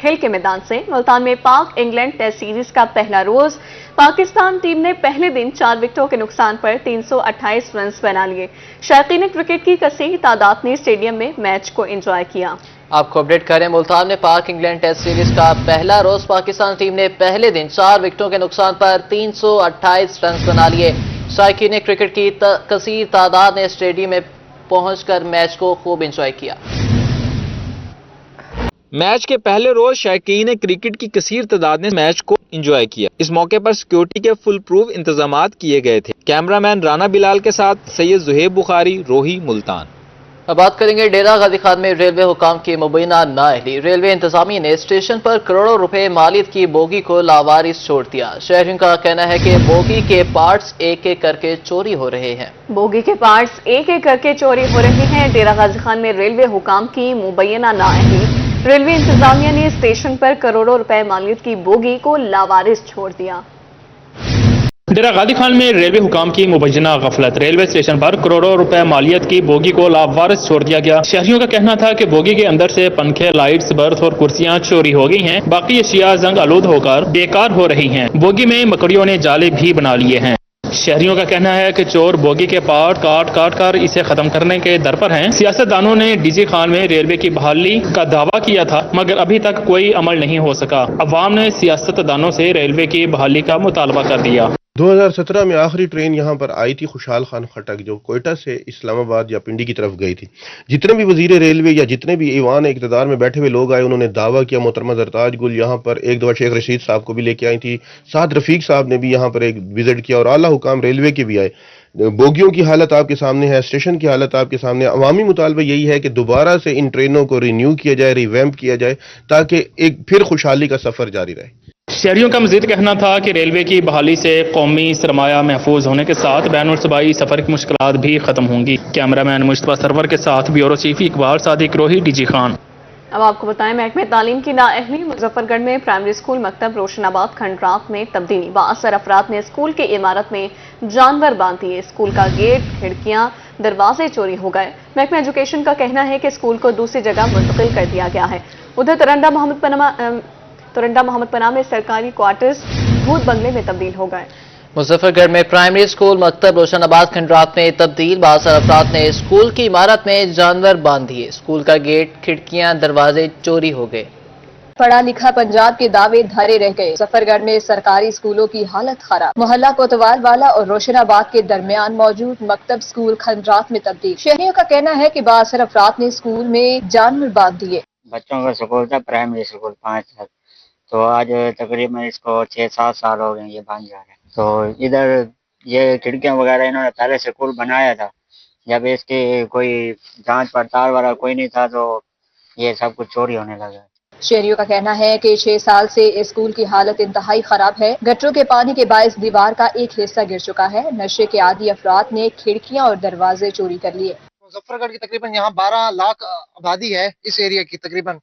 کھیل کے میدان سے ملتان میں پاک انگلینڈ ٹیسٹ سیریز کا پہلا روز پاکستان ٹیم نے پہلے دن 4 وکٹوں کے نقصان پر 328 رنز بنا لیے۔ شائقین کرکٹ کی کثیر تعداد نے اسٹیڈیم میں میچ کو انجوائے کیا۔ آپ کو اپڈیٹ کریں، ملتان میں پاک انگلینڈ ٹیسٹ سیریز کا پہلا روز پاکستان ٹیم نے پہلے دن 4 وکٹوں کے نقصان پر 328 رنز بنا لیے۔ شائقین کرکٹ کی کثیر تعداد نے اسٹیڈیم میں پہنچ کر میچ کو خوب انجوائے کیا۔ میچ کے پہلے روز شائقین کرکٹ کی کثیر تعداد نے میچ کو انجوائے کیا۔ اس موقع پر سیکیورٹی کے فل پروف انتظامات کیے گئے تھے۔ کیمرہ مین رانا بلال کے ساتھ سید زہیب بخاری، روہی، ملتان۔ اب بات کریں گے ڈیرہ غازی خان میں ریلوے حکام کی مبینہ نااہلی۔ ریلوے انتظامیہ نے اسٹیشن پر کروڑوں روپے مالیت کی بوگی کو لاوارث چھوڑ دیا۔ شہریوں کا کہنا ہے کہ بوگی کے پارٹس ایک ایک کر کے چوری ہو رہے ہیں۔ بوگی کے پارٹس ایک ایک کر کے چوری ہو رہے ہیں۔ ڈیرہ غازی خان میں ریلوے حکام کی مبینہ نااہلی۔ ریلوے انتظامیہ نے اسٹیشن پر کروڑوں روپے مالیت کی بوگی کو لاوارث چھوڑ دیا۔ ڈیرہ غازی خان میں ریلوے حکام کی مبینہ غفلت۔ ریلوے اسٹیشن پر کروڑوں روپے مالیت کی بوگی کو لاوارث چھوڑ دیا گیا۔ شہریوں کا کہنا تھا کہ بوگی کے اندر سے پنکھے، لائٹس، برتھ اور کرسیاں چوری ہو گئی ہیں۔ باقی اشیاء زنگ آلود ہو کر بیکار ہو رہی ہیں۔ بوگی میں مکڑیوں نے جالے بھی بنا لیے ہیں۔ شہریوں کا کہنا ہے کہ چور بوگی کے پارٹ کاٹ کر اسے ختم کرنے کے در پر ہیں۔ سیاستدانوں نے ڈی جی خان میں ریلوے کی بحالی کا دعویٰ کیا تھا، مگر ابھی تک کوئی عمل نہیں ہو سکا۔ عوام نے سیاستدانوں سے ریلوے کی بحالی کا مطالبہ کر دیا۔ 2017 میں آخری ٹرین یہاں پر آئی تھی خوشحال خان خٹک، جو کوئٹہ سے اسلام آباد یا پنڈی کی طرف گئی تھی۔ جتنے بھی وزیر ریلوے یا جتنے بھی ایوان اقتدار میں بیٹھے ہوئے لوگ آئے، انہوں نے دعویٰ کیا۔ محترمہ زرتاج گل یہاں پر ایک دفعہ شیخ رشید صاحب کو بھی لے کے آئی تھی، ساتھ رفیق صاحب نے بھی یہاں پر ایک وزٹ کیا، اور اعلیٰ حکام ریلوے کے بھی آئے۔ بوگیوں کی حالت آپ کے سامنے ہے، اسٹیشن کی حالت آپ کے سامنے۔ عوامی مطالبہ یہی ہے کہ دوبارہ سے ان ٹرینوں کو رینیو کیا جائے، ریویمپ کیا جائے، تاکہ ایک پھر خوشحالی کا سفر جاری رہے۔ شہریوں کا مزید کہنا تھا کہ ریلوے کی بحالی سے قومی سرمایہ محفوظ ہونے کے ساتھ بین الصوبائی سفر کی مشکلات بھی ختم ہوں گی۔ کیمرہ مین مشتبہ سرور کے ساتھ بیورو چیف اقبال صادق، روہی، ڈی جی خان۔ اب آپ کو بتائیں، محکمہ تعلیم کی نااہلی۔ مظفر گڑھ میں پرائمری اسکول مکتب روشن آباد کھنڈرات میں تبدیلی۔ بااثر افراد نے اسکول کی عمارت میں جانور باندھ دیے۔ اسکول کا گیٹ، کھڑکیاں، دروازے چوری ہو گئے۔ محکمہ ایجوکیشن کا کہنا ہے کہ اسکول کو دوسری جگہ منتقل کر دیا گیا ہے۔ ادھر ترنڈا محمد پناہ میں سرکاری کوارٹرز بھوت بنگلے میں تبدیل ہو گئے۔ مظفر گڑھ میں پرائمری اسکول مکتب روشن آباد کھنڈرات میں تبدیل۔ بااثر افراد نے اسکول کی عمارت میں جانور باندھ دیے۔ اسکول کا گیٹ، کھڑکیاں، دروازے چوری ہو گئے۔ پڑھا لکھا پنجاب کے دعوے دھرے رہ گئے۔ مظفر گڑھ میں سرکاری اسکولوں کی حالت خراب۔ محلہ کوتوال والا اور روشن آباد کے درمیان موجود مکتب اسکول کھنڈرات میں تبدیل۔ شہریوں کا کہنا ہے کہ بااثر افراد نے اسکول میں جانور باندھ دیے۔ بچوں کا اسکول تھا پرائمری اسکول 5 تک، تو آج تقریباً اس کو 6-7 سال ہو گئے یہ بند جا رہے ہیں۔ تو ادھر یہ کھڑکیاں وغیرہ انہوں نے پہلے اسکول بنایا تھا، جب اس کی کوئی جانچ پڑتال والا کوئی نہیں تھا تو یہ سب کچھ چوری ہونے لگا۔ شہریوں کا کہنا ہے کہ 6 سال سے اسکول کی حالت انتہائی خراب ہے۔ گٹروں کے پانی کے باعث دیوار کا ایک حصہ گر چکا ہے۔ نشے کے عادی افراد نے کھڑکیاں اور دروازے چوری کر لیے۔ مظفر گڑھ کی تقریباً یہاں 12 لاکھ آبادی ہے اس ایریا کی تقریباً،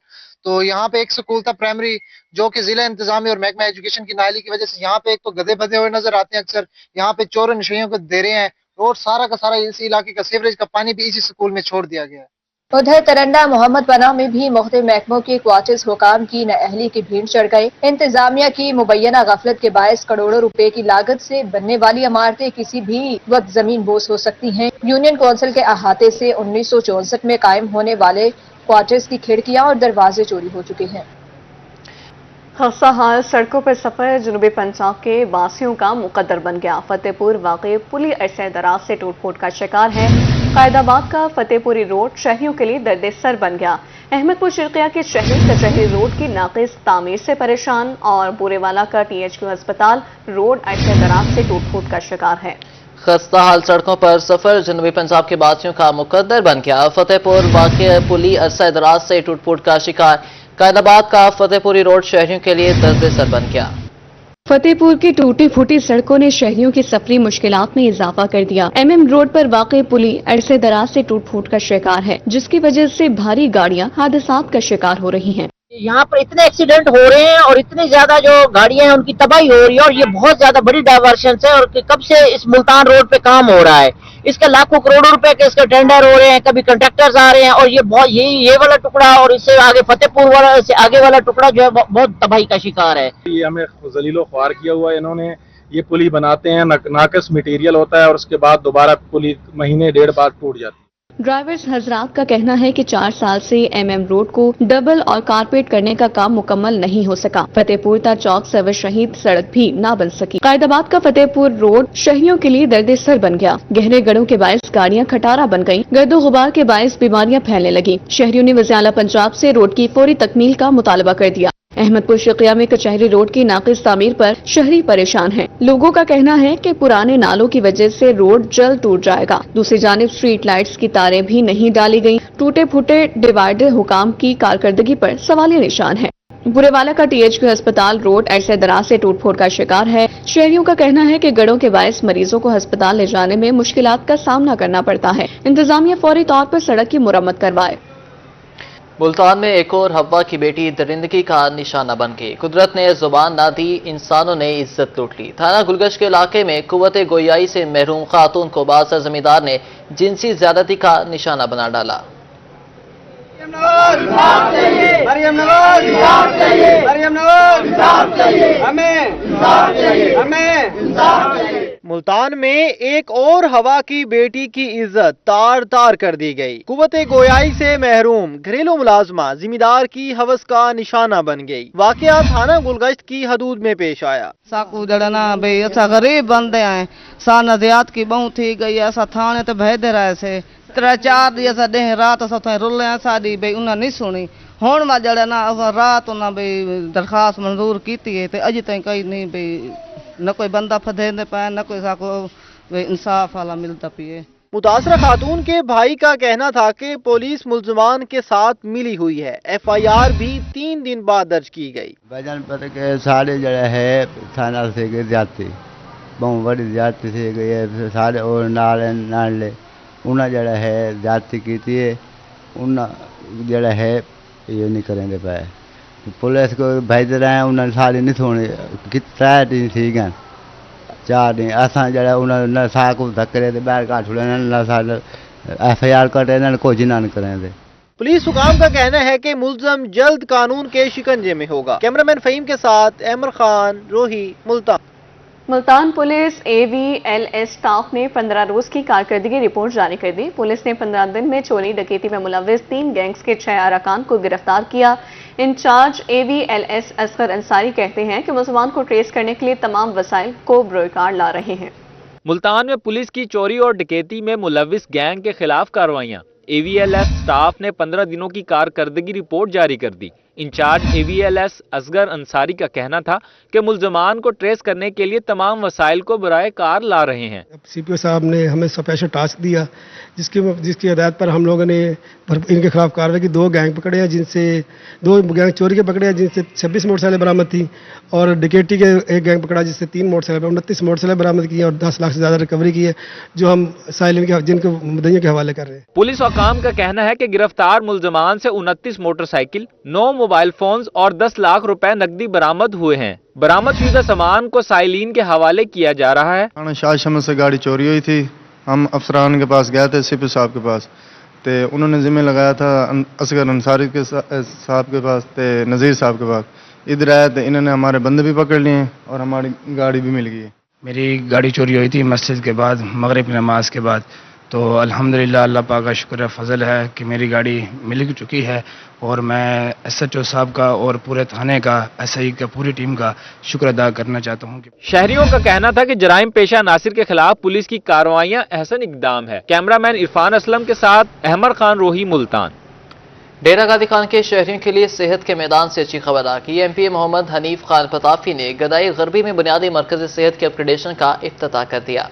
تو یہاں پہ ایک سکول تھا پرائمری، جو کہ ضلع انتظامیہ اور محکمہ ایجوکیشن کی نااہلی کی وجہ سے یہاں پہ ایک تو گدھے بدھے ہوئے نظر آتے ہیں اکثر، یہاں پہ چور نشیوں کو دے رہے ہیں، روڈ سارا کا سارا اس علاقے کا سیوریج کا پانی بھی اسی سکول میں چھوڑ دیا گیا ہے۔ ادھر ترنڈا محمد پناہ میں بھی مختلف محکموں کے کوارٹرز حکام کی نااہلی کی بھیڑ چڑھ گئے۔ انتظامیہ کی مبینہ غفلت کے باعث کروڑوں روپے کی لاگت سے بننے والی عمارتیں کسی بھی وقت زمین بوس ہو سکتی ہیں۔ یونین کونسل کے احاطے سے 1964 میں قائم ہونے والے کوارٹرز کی کھڑکیاں اور دروازے چوری ہو چکے ہیں۔ خستہ حال سڑکوں پر سفر جنوبی پنجاب کے باسیوں کا مقدر بن گیا۔ فتح پور واقع پلی عرصہ دراز سے ٹوٹ پھوٹ کا شکار ہے۔ قائد آباد کا فتح پوری روڈ شہریوں کے لیے درد سر بن گیا۔ احمد پور شرقیہ کے شہری کچہری روڈ کی ناقص تعمیر سے پریشان، اور بورے والا کا THQ ہسپتال روڈ عرصہ دراز سے ٹوٹ پھوٹ کا شکار ہے۔ خستہ حال سڑکوں پر سفر جنوبی پنجاب کے باسیوں کا مقدر بن گیا۔ فتح پور واقع پلی عرصہ دراز سے ٹوٹ پھوٹ کا شکار۔ قائد آباد کا فتح پوری روڈ شہریوں کے لیے درد سر بن گیا۔ فتح پور کی ٹوٹی پھوٹی سڑکوں نے شہریوں کی سفری مشکلات میں اضافہ کر دیا۔ MM روڈ پر واقع پلی عرصہ دراز سے ٹوٹ پھوٹ کا شکار ہے، جس کی وجہ سے بھاری گاڑیاں حادثات کا شکار ہو رہی ہیں۔ یہاں پر اتنے ایکسیڈنٹ ہو رہے ہیں اور اتنی زیادہ جو گاڑیاں ہیں ان کی تباہی ہو رہی ہے، اور یہ بہت زیادہ بڑی ڈائیورشن ہے، اور کب سے اس ملتان روڈ پہ کام ہو رہا ہے، इसके लाखों करोड़ों रुपए के इसके टेंडर हो रहे हैं, कभी कंट्रैक्टर्स आ रहे हैं, और ये बहुत ये वाला टुकड़ा और इससे आगे फतेहपुर वाला से आगे वाला टुकड़ा जो है बहुत तबाही का शिकार है। ये हमें जलीलो ख्वार किया हुआ है इन्होंने। ये पुली बनाते हैं, नाकस मटेरियल होता है और उसके बाद दोबारा पुली महीने डेढ़ बाद टूट जाती है। ड्राइवर्स हजरात का कहना है कि 4 साल से एमएम रोड को डबल और कारपेट करने का काम मुकम्मल नहीं हो सका। फतेहपुर ता चौक सर्विस शहीद सड़क भी ना बन सकी। कायदाबाद का फतेहपुर रोड शहरियों के लिए दर्द सर बन गया। गहरे गड्ढों के बायस गाड़ियां खटारा बन गईं। गर्दो गुबार के बायस बीमारियां फैलने लगी। शहरियों ने वज़ीर आला पंजाब से रोड की फौरी तकमील का मुतालबा कर दिया। अहमदपुर शिकिया में कचहरी रोड की नाकिस तामीर पर शहरी परेशान हैं। लोगों का कहना है कि पुराने नालों की वजह से रोड जल्द टूट जाएगा। दूसरी जानिब स्ट्रीट लाइट्स की तारें भी नहीं डाली गईं। टूटे फूटे डिवाइडर हुकाम की कारकर्दगी पर सवालिया निशान है। बुरेवाला का THQ अस्पताल रोड अरसे दराज से टूट फूट का शिकार है। शहरियों का कहना है कि गड़ों के बायस मरीजों को अस्पताल ले जाने में मुश्किलात का सामना करना पड़ता है। इंतजामिया फौरी तौर पर सड़क की मुरम्मत करवाए। मुल्तान में एक और हवा की बेटी दरिंदगी का निशाना बन गई। कुदरत ने जुबान ना दी, इंसानों ने इज्जत लूट ली। थाना गुलगश के इलाके में कुव्वत गोयाई से महरूम खातून को बादशाह जमींदार ने जिनसी ज्यादती का निशाना बना डाला। मुल्तान में एक और हवा की बेटी की इज्जत तार तार कर दी गई। कुव्वत गोयाई से महरूम घरेलू मुलाजमा जिम्मेदार की हवस का निशाना बन गई। वाकया थाना गुलगश्त की हदूद में पेश आया। साकू जड़ना भाई अच्छा गरीब बंदे हैं, सा नदियात की बहु थी गई, ऐसा थाने तो भेज दे रहे से 3-4 दिन ऐसा देह रात ऐसा रुले साड़ी भाई उन्हें नहीं सुनी। हुण मैं जड़ा ना रात उन्हें भाई दरखास्त मंजूर की है तो अज तक कहीं नहीं भाई न कोई बंदा फदेंदे पे न कोई साको इंसाफ वाला मिलता पिए। मुतासरा खातून के भाई का कहना था कि पुलिस मुलजमान के साथ मिली हुई है। FIR भी 3 दिन बाद दर्ज की गई। भजन पर के सारे जड़ा है थाना से के जाती बहुत बड़ी जाति से गए सारे और नाले उन्हें जड़ा है जाति की थी उन्हें जड़ा है ये नहीं करेंगे पाए। पुलिस को भेज रहे हैं उन्हें सारी नहीं सुनी कितना दिन ठीक है 4 दिन असा जरा उन्हें सा को धक्के बैर काट छुड़े ना सारे FIR कटे ना कुछ ना करें। पुलिस हुकाम का कहना है कि मुलजम जल्द कानून के शिकंजे में होगा। कैमरामैन फहीम के साथ अहमर खान, रोही, Multan. Multan police AVLS staff ने 15 रोज की कारकर्दगी रिपोर्ट जारी कर दी। पुलिस ने 15 दिन में चोरी डकैती में मुलविस 3 गैंग्स के 6 अरकान को गिरफ्तार किया। इंचार्ज AVLS असगर अंसारी कहते हैं कि मुसलमान को ट्रेस करने के लिए तमाम वसाइल को बरोकार ला रहे हैं। मुल्तान में पुलिस की चोरी और डकैती में मुलविस गैंग के खिलाफ कार्रवाइयां। AVLS स्टाफ ने 15 दिनों की कारकर्दगी रिपोर्ट जारी कर दी। इंचार्ज AVLS असगर अंसारी का कहना था कि मुलजमान को ट्रेस करने के लिए तमाम वसाइल को बराए कार ला रहे हैं। CPO साहब ने हमें स्पेशल टास्क दिया जिसकी हिदायत पर हम लोगों ने इनके खिलाफ कार्रवाई की। 2 गैंग पकड़े हैं जिनसे 2 गैंग चोरी के पकड़े हैं जिनसे 26 मोटरसाइकिलें बरामद थी और डकैती के एक गैंग पकड़ा जिससे 3 मोटरसाइकिल 29 मोटरसाइकिलें बरामद की और 10 लाख से ज्यादा रिकवरी की है जो हम साइलिन के जिनको मुद्दइयों के हवाले कर रहे हैं। पुलिस हुकाम का कहना है कि गिरफ्तार मुलजमान से 29 मोटरसाइकिल, 9 मोबाइल फोन्स और 10 लाख रुपए नकदी बरामद हुए हैं। बरामद शुदा सामान को साइलिन के हवाले किया जा रहा है। शाह से गाड़ी चोरी हुई थी, हम अफसरान के पास गए थे CPO साहब के पास, तो उन्होंने जिम्मे लगाया था असगर अंसारी के साहब के पास, नज़ीर साहब के पास। इधर आए तो इन्होंने हमारे बंदे भी पकड़ लिए और हमारी गाड़ी भी मिल गई। मेरी गाड़ी चोरी हुई थी मस्जिद के बाद, मगरिब की नमाज के बाद, तो अल्हम्दुलिल्लाह अल्लाह पाक का शुक्र है, फजल है कि मेरी गाड़ी मिल चुकी है और मैं SHO साहब का और पूरे थाने का, SI का, पूरी टीम का शुक्र अदा करना चाहता हूँ। शहरियों का कहना था कि जराइम पेशा नासिर के खिलाफ पुलिस की कार्रवाइयां अहसन इकदाम है। कैमरामैन इरफान असलम के साथ अहमर खान, रोही, मुल्तान। डेरा गादी खान के शहरियों के लिए सेहत के मैदान से अच्छी खबर आ गई। MPA मोहम्मद हनीफ खान पताफी ने गदाई गरबी में बुनियादी मरकज सेहत के अपग्रेडेशन का इफ्तिताह कर दिया।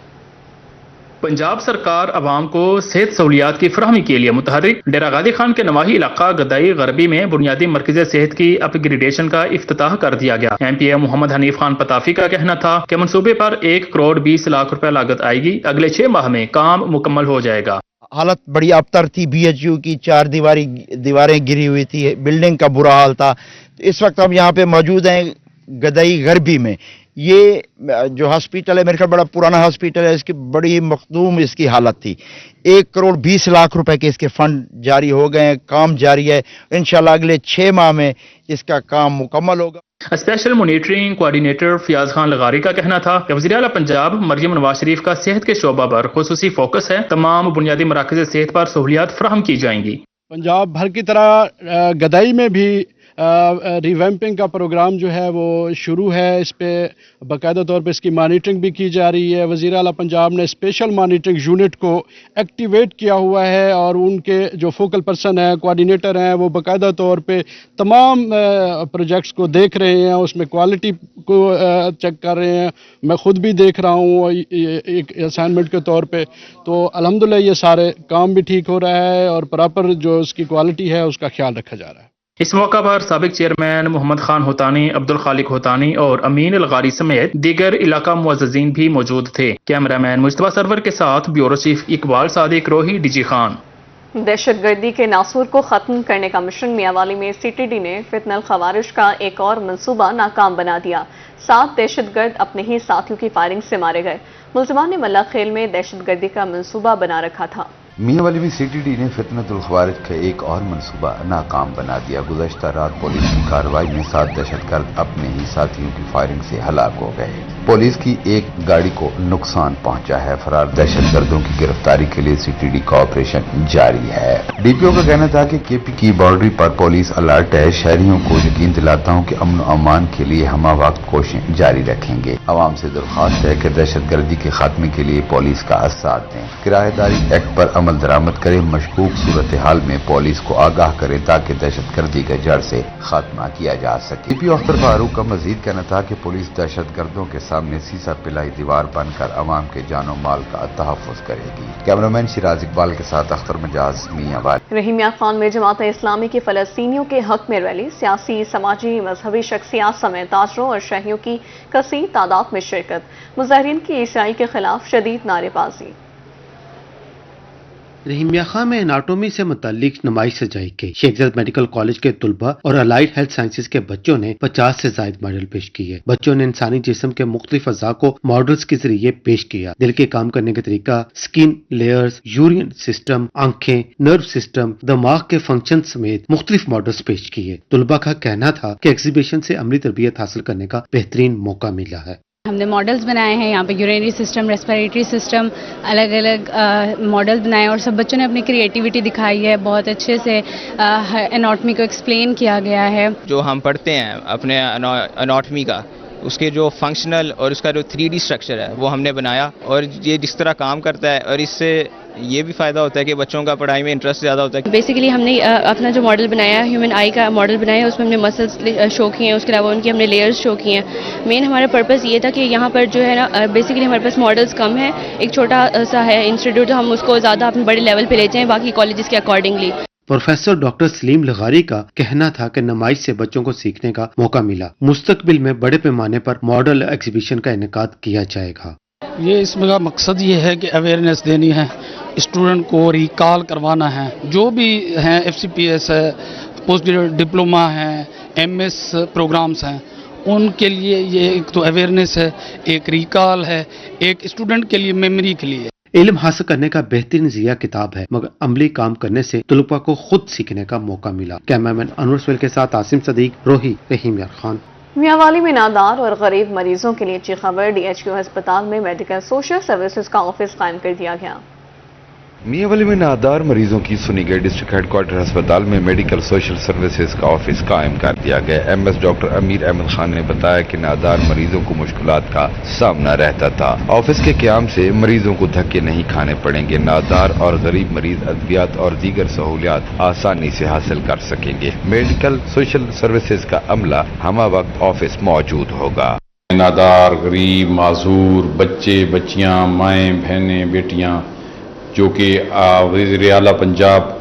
पंजाब सरकार अवाम को सेहत सहूलियात की फराहमी के लिए मुतहर्रिक डेरा गादी खान के नवाही इलाका गदाई गरबी में बुनियादी मरकज सेहत की अपग्रेडेशन का इफ्तिताह कर दिया गया। MPA मोहम्मद हनीफ खान पताफी का कहना था कि मनसूबे पर 1 करोड़ 20 लाख रुपए लागत आएगी। अगले 6 माह में काम मुकम्मल हो जाएगा। हालत बड़ी अबतर थी, BHU की 4 दीवारें गिरी हुई थी, बिल्डिंग का बुरा हाल था। इस वक्त हम यहाँ पे मौजूद हैं गदाई गरबी में। ये जो हॉस्पिटल है मेरे ख्याल बड़ा पुराना हॉस्पिटल है, इसकी बड़ी मखदूम इसकी हालत थी। 1,20,00,000 रुपए के इसके फंड जारी हो गए हैं, काम जारी है। इंशाल्लाह अगले 6 माह में इसका काम मुकम्मल होगा। Special monitoring coordinator Fayaz Khan लगारी का कहना था कि वज़ीर आला पंजाब मरियम नवाज शरीफ का सेहत के शोबा पर खुसूसी फोकस है, तमाम बुनियादी मराकज़ सेहत पर सहूलियात फराहम की जाएंगी। पंजाब भर की तरह गदाई में भी रिवैम्पिंग का प्रोग्राम जो है वो शुरू है। इस पे बाकायदा तौर पे इसकी मॉनिटरिंग भी की जा रही है। वज़ीर आला पंजाब ने स्पेशल मॉनिटरिंग यूनिट को एक्टिवेट किया हुआ है और उनके जो फोकल पर्सन हैं, कोऑर्डिनेटर हैं, वो बाकायदा तौर पे तमाम प्रोजेक्ट्स को देख रहे हैं, उसमें क्वालिटी को चेक कर रहे हैं। मैं ख़ुद भी देख रहा हूँ एक असाइनमेंट के तौर पे। तो अल्हम्दुलिल्लाह ये सारे काम भी ठीक हो रहा है और प्रॉपर जो उसकी क्वालिटी है उसका ख्याल रखा जा रहा है। इस मौका पर साबिक चेयरमैन मोहम्मद खान होतानी, अब्दुल खालिक होतानी और अमीन लगारी समेत दीगर इलाका मुअज़्ज़ज़ीन भी मौजूद थे। कैमरामैन मुस्तफा सरवर के साथ ब्यूरो चीफ इकबाल सादिक, रोही, डीजी खान। दहशतगर्दी के नासूर को खत्म करने का मिशन मियांवाली में सीटीडी ने फितनल खवारिश का एक और मंसूबा नाकाम बना दिया। 7 दहशतगर्द अपने ही साथियों की फायरिंग से मारे गए। मुलजिमान ने मल्ला खेल में दहशतगर्दी का मंसूबा बना रखा था। मियांवाली में सीटीडी ने फितनतुल खवारिज का एक और मंसूबा नाकाम बना दिया। गुज़श्ता रात पुलिस की कार्रवाई में 7 दहशतगर्द अपने ही साथियों की फायरिंग से हलाक हो गए। पुलिस की एक गाड़ी को नुकसान पहुंचा है। फरार दहशतगर्दों की गिरफ्तारी के लिए सीटीडी का ऑपरेशन जारी है। डीपीओ का कहना था कि केपी की बाउंड्री पर पुलिस अलर्ट है। शहरियों को यकीन दिलाता हूं कि अमन अमान के लिए हम वक्त कोशिशें जारी रखेंगे। आवाम से दरख्वास्त है कि दहशतगर्दी के खात्मे के लिए पुलिस का साथ दें। किराएदारी एक्ट पर अमल दरामद करें। मशकूक सूरत हाल में पुलिस को आगाह करें ताकि दहशतगर्दी के जड़ से खात्मा किया जा सके। डीपीओ अख्तर फारूक का मजीद कहना था कि पुलिस दहशतगर्दों के सामने सीसा पिलाई दीवार बनकर अवाम के जानो माल का तहफ़्फ़ुज़ करेगी। कैमरामैन शिराज इकबाल के साथ अख्तर मजाज, मियांवाली। रहीमिया खान में जमात इस्लामी की फ़लस्तीनियों के हक में रैली, सियासी, समाजी, मजहबी शख्सियात समेत ताजरों और शहरियों की कसीर तादाद में शिरकत। मुजाहिरीन की ईसाई के खिलाफ शदीद नारेबाजी। रहीमिया खां में एनाटोमी से मुतालिक नुमाइश सजाई गई। शेख ज़ैद मेडिकल कॉलेज के तुलबा और अलाइड हेल्थ साइंसेज के बच्चों ने 50 से ज्यादा मॉडल पेश किए। बच्चों ने इंसानी जिस्म के मुख्तलिफ अज़ा को मॉडल्स के जरिए पेश किया। दिल के काम करने का तरीका, स्किन लेयर्स, यूरिन सिस्टम, आंखें, नर्व सिस्टम, दिमाग के फंक्शन समेत मुख्तलिफ मॉडल्स पेश किए। तुलबा का कहना था कि एग्जीबिशन से अमली तरबियत हासिल करने का बेहतरीन मौका मिला है। हमने मॉडल्स बनाए हैं, यहाँ पे यूरिनरी सिस्टम, रेस्पिरेटरी सिस्टम, अलग अलग मॉडल्स बनाए और सब बच्चों ने अपनी क्रिएटिविटी दिखाई है। बहुत अच्छे से एनाटॉमी को एक्सप्लेन किया गया है। जो हम पढ़ते हैं अपने एनाटॉमी का, उसके जो फंक्शनल और उसका जो 3D स्ट्रक्चर है वो हमने बनाया और ये जिस तरह काम करता है और इससे ये भी फ़ायदा होता है कि बच्चों का पढ़ाई में इंटरेस्ट ज़्यादा होता है। बेसिकली हमने अपना जो मॉडल बनाया, ह्यूमन आई का मॉडल बनाया, उसमें हमने मसल्स शो किए हैं, उसके अलावा उनकी हमने लेयर्स शो किए हैं। मेन हमारा पर्पस ये था कि यहाँ पर जो है ना, बेसिकली हमारे पास मॉडल्स कम है, एक छोटा सा है इंस्टीट्यूट, हम उसको ज़्यादा अपने बड़े लेवल पे ले जाएं बाकी कॉलेजेस के अकॉर्डिंगली। प्रोफेसर डॉक्टर सलीम लगारी का कहना था कि नुमाइश से बच्चों को सीखने का मौका मिला। मुस्तकबिल में बड़े पैमाने पर मॉडल एग्जीबिशन का इनेकाद किया जाएगा। ये इसका मकसद ये है कि अवेयरनेस देनी है, स्टूडेंट को रिकॉल करवाना है। जो भी हैं FCPS है, पोस्ट ग्रेजुएट डिप्लोमा है, MS प्रोग्राम्स हैं, उनके लिए ये एक तो अवेयरनेस है, एक रिकॉल है, एक स्टूडेंट के लिए मेमोरी के लिए। इल्म हासिल करने का बेहतरीन ज़रिया किताब है, मगर अमली काम करने से तलबा को खुद सीखने का मौका मिला। कैमरामैन अनवर सुहेल के साथ आसिम सदीक, रोही, रहीमिया खान। मियांवाली में नादार और गरीब मरीजों के लिए चीखावर DHQ अस्पताल में मेडिकल सोशल सर्विसेज का ऑफिस कायम कर दिया गया। मियांवाली में नादार मरीजों की सुनी गई डिस्ट्रिक्ट हेडक्वार्टर अस्पताल में मेडिकल सोशल सर्विसेज का ऑफिस कायम कर दिया गया। MS डॉक्टर अमीर अहमद खान ने बताया कि नादार मरीजों को मुश्किलात का सामना रहता था। ऑफिस के क़याम से मरीजों को धक्के नहीं खाने पड़ेंगे। नादार और गरीब मरीज अद्वियात और दीगर सहूलियात आसानी से हासिल कर सकेंगे। मेडिकल सोशल सर्विसेज का अमला हमा वक्त ऑफिस मौजूद होगा। नादार, गरीब, माजूर बच्चे, बच्चियां, माएँ, बहनें, बेटियां, जो कि वज़ीर आला पंजाब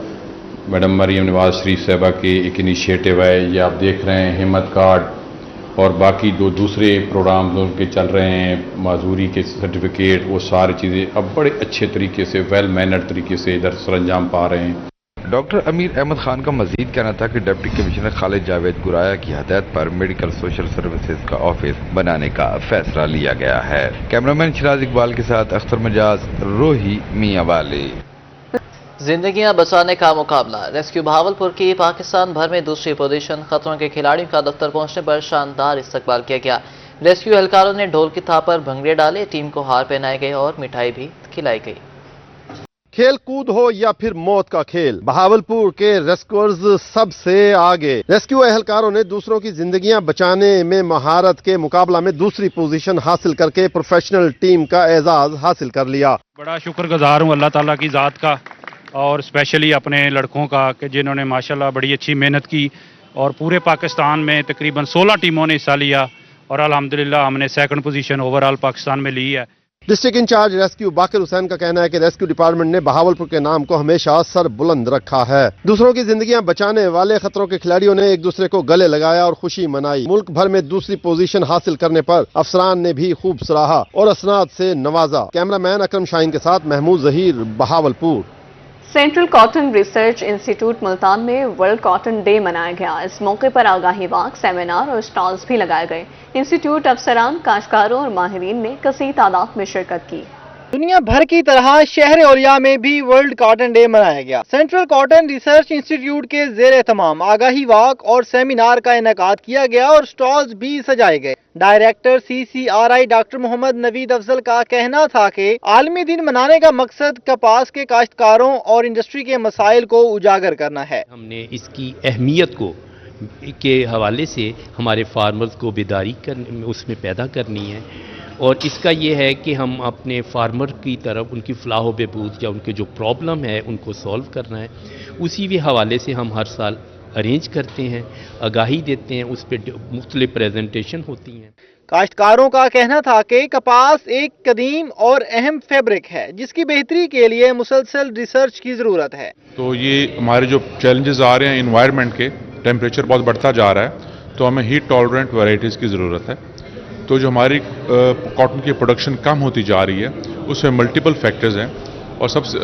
मैडम मरियम नवाज शरीफ साहबा के एक इनिशिएटिव है। ये आप देख रहे हैं, हिम्मत कार्ड और बाकी जो दूसरे प्रोग्राम उनके चल रहे हैं, माजूरी के सर्टिफिकेट, वो सारी चीज़ें अब बड़े अच्छे तरीके से, वेल मैनर्ड तरीके से इधर सरंजाम पा रहे हैं। डॉक्टर अमीर अहमद खान का मजीद कहना था कि डिप्टी कमिश्नर खालिद जावेद गुराया की हदायत पर मेडिकल सोशल सर्विसेज का ऑफिस बनाने का फैसला लिया गया है। कैमरामैन शिराज इकबाल के साथ अख्तर मजाज, रोही मियां वाले। जिंदगियां बचाने का मुकाबला। रेस्क्यू बहावलपुर की पाकिस्तान भर में दूसरी पोजीशन। खतरों के खिलाड़ियों का दफ्तर पहुंचने पर शानदार इस्तकबाल किया गया। रेस्क्यू एहलकारों ने ढोल की थाप पर भंगड़े डाले, टीम को हार पहनाए गए और मिठाई भी खिलाई गई। खेल कूद हो या फिर मौत का खेल, बहावलपुर के रेस्क्यूअर्स सबसे आगे। रेस्क्यू एहलकारों ने दूसरों की जिंदगियां बचाने में महारत के मुकाबला में दूसरी पोजीशन हासिल करके प्रोफेशनल टीम का एजाज हासिल कर लिया। बड़ा शुक्रगुजार हूं अल्लाह ताला की ज़ात का और स्पेशली अपने लड़कों का कि जिन्होंने माशाल्लाह बड़ी अच्छी मेहनत की और पूरे पाकिस्तान में तकरीबन 16 टीमों ने हिस्सा लिया और अल्हम्दुलिल्लाह हमने सेकंड पोजीशन ओवरऑल पाकिस्तान में ली है। डिस्ट्रिक्ट इंचार्ज रेस्क्यू बाकिर हुसैन का कहना है कि रेस्क्यू डिपार्टमेंट ने बहावलपुर के नाम को हमेशा सर बुलंद रखा है। दूसरों की जिंदगियां बचाने वाले खतरों के खिलाड़ियों ने एक दूसरे को गले लगाया और खुशी मनाई। मुल्क भर में दूसरी पोजीशन हासिल करने पर अफसरान ने भी खूब सराहा और असनाद से नवाजा। कैमरामैन अकरम शाहीन के साथ Mahmood Zaheer, Bahawalpur. Central cotton research institute Multan में वर्ल्ड कॉटन डे मनाया गया। इस मौके पर आगाही वाक, सेमिनार और स्टॉल्स भी लगाए गए। इंस्टीट्यूट अफसरान, काश्तकारों और माहिरीन ने कसीर तादाद में शिरकत की। दुनिया भर की तरह शहर औलिया में भी वर्ल्ड कॉटन डे मनाया गया। सेंट्रल कॉटन रिसर्च इंस्टीट्यूट के जेर एहतमाम आगाही वाक और सेमिनार का इनेकाद किया गया और स्टॉल्स भी सजाए गए। Director CCRI doctor Mohammad Naveed Afzal का कहना था कि आलमी दिन मनाने का मकसद कपास के काश्तकारों और इंडस्ट्री के मसाइल को उजागर करना है। हमने इसकी अहमियत को के हवाले से हमारे फार्मर्स को बेदारी उसमें पैदा करनी है और इसका ये है कि हम अपने फार्मर की तरफ उनकी फलाह व बहबूद या उनके जो प्रॉब्लम है उनको सॉल्व करना है। उसी भी हवाले से हम हर साल अरेंज करते हैं, आगाही देते हैं, उस पर मुख्तलिफ प्रेजेंटेशन होती हैं। काश्तकारों का कहना था कि कपास एक कदीम और अहम फैब्रिक है जिसकी बेहतरी के लिए मुसलसल रिसर्च की ज़रूरत है। तो ये हमारे जो चैलेंजेस आ रहे हैं इन्वायरमेंट के, टेम्परेचर बहुत बढ़ता जा रहा है तो हमें हीट टॉलरेंट वैरायटीज़ की ज़रूरत है। तो जो हमारी कॉटन की प्रोडक्शन कम होती जा रही है उसमें मल्टीपल फैक्टर्स हैं और सबसे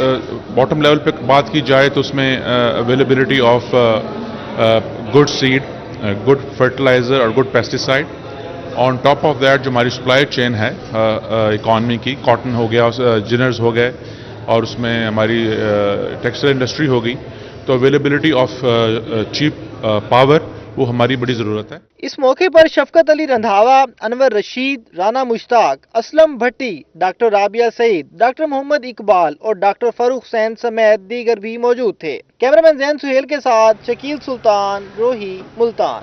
बॉटम लेवल पे बात की जाए तो उसमें availability of good seed, good fertiliser और good pesticide. On top of that जो हमारी सप्लाई चेन है इकॉनमी की, कॉटन हो गया, जिनर्स हो गए और उसमें हमारी टेक्सटाइल इंडस्ट्री हो गई, तो अवेलेबिलिटी ऑफ चीप पावर वो हमारी बड़ी ज़रूरत है। इस मौके पर शफकत अली रंधावा, अनवर रशीद, राना मुश्ताक, असलम भट्टी, डॉक्टर राबिया सईद, डॉक्टर मोहम्मद इकबाल और डॉक्टर फरूख हुसैन समेत दीगर भी मौजूद थे। कैमरामैन जैन सुहेल के साथ शकील सुल्तान, रोही, मुल्तान।